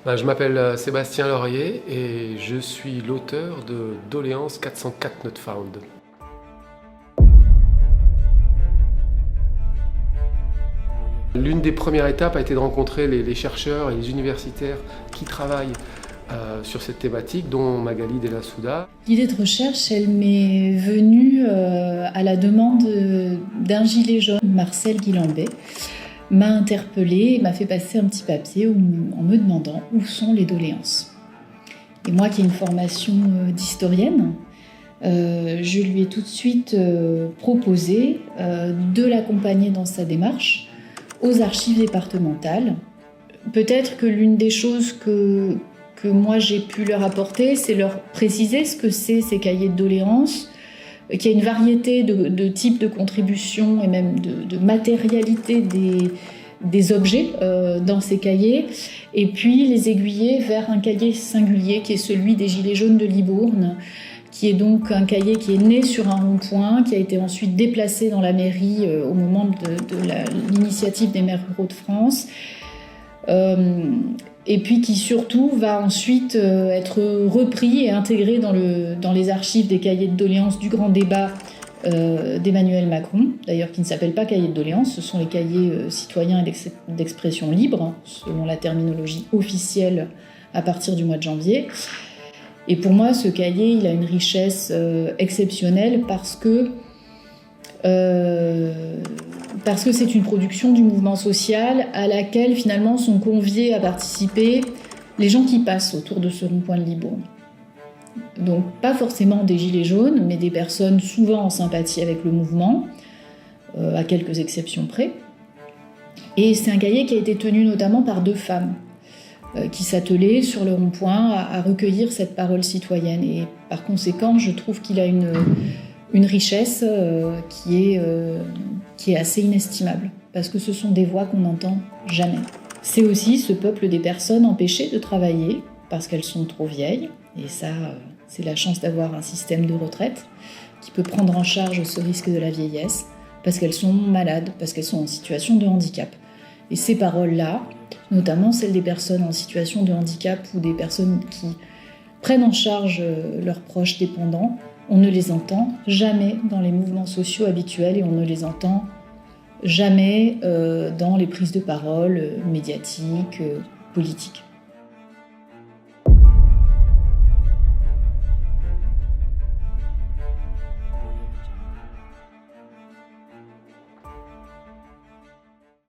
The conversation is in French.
Je m'appelle Sébastien Laurier et je suis l'auteur de Doléances 404 Not Found. L'une des premières étapes a été de rencontrer les chercheurs et les universitaires qui travaillent sur cette thématique, dont Magali Della Souda. L'idée de recherche, elle m'est venue à la demande d'un gilet jaune, Marcel Guilambet, m'a interpellée et m'a fait passer un petit papier en me demandant où sont les doléances. Et moi qui ai une formation d'historienne, je lui ai tout de suite proposé de l'accompagner dans sa démarche aux archives départementales. Peut-être que l'une des choses que moi j'ai pu leur apporter, c'est leur préciser ce que c'est ces cahiers de doléances, qu'il y a une variété de types de contributions et même de matérialité des objets dans ces cahiers, et puis les aiguiller vers un cahier singulier qui est celui des Gilets jaunes de Libourne, qui est donc un cahier qui est né sur un rond-point, qui a été ensuite déplacé dans la mairie au moment de l'initiative des maires ruraux de France, et puis qui surtout va ensuite être repris et intégré dans les archives des cahiers de doléances du grand débat d'Emmanuel Macron, d'ailleurs qui ne s'appellent pas cahiers de doléances, ce sont les cahiers citoyens et d'expression libre, selon la terminologie officielle à partir du mois de janvier. Et pour moi, ce cahier, il a une richesse exceptionnelle parce que c'est une production du mouvement social à laquelle finalement sont conviés à participer les gens qui passent autour de ce rond-point de Libourne. Donc pas forcément des gilets jaunes, mais des personnes souvent en sympathie avec le mouvement, à quelques exceptions près. Et c'est un cahier qui a été tenu notamment par 2 femmes qui s'attelaient sur le rond-point à recueillir cette parole citoyenne. Et par conséquent, je trouve qu'il a une richesse qui est assez inestimable, parce que ce sont des voix qu'on n'entend jamais. C'est aussi ce peuple des personnes empêchées de travailler parce qu'elles sont trop vieilles, et ça, c'est la chance d'avoir un système de retraite qui peut prendre en charge ce risque de la vieillesse, parce qu'elles sont malades, parce qu'elles sont en situation de handicap. Et ces paroles-là, notamment celles des personnes en situation de handicap ou des personnes qui prennent en charge leurs proches dépendants, on ne les entend jamais dans les mouvements sociaux habituels et on ne les entend jamais dans les prises de parole médiatiques, politiques.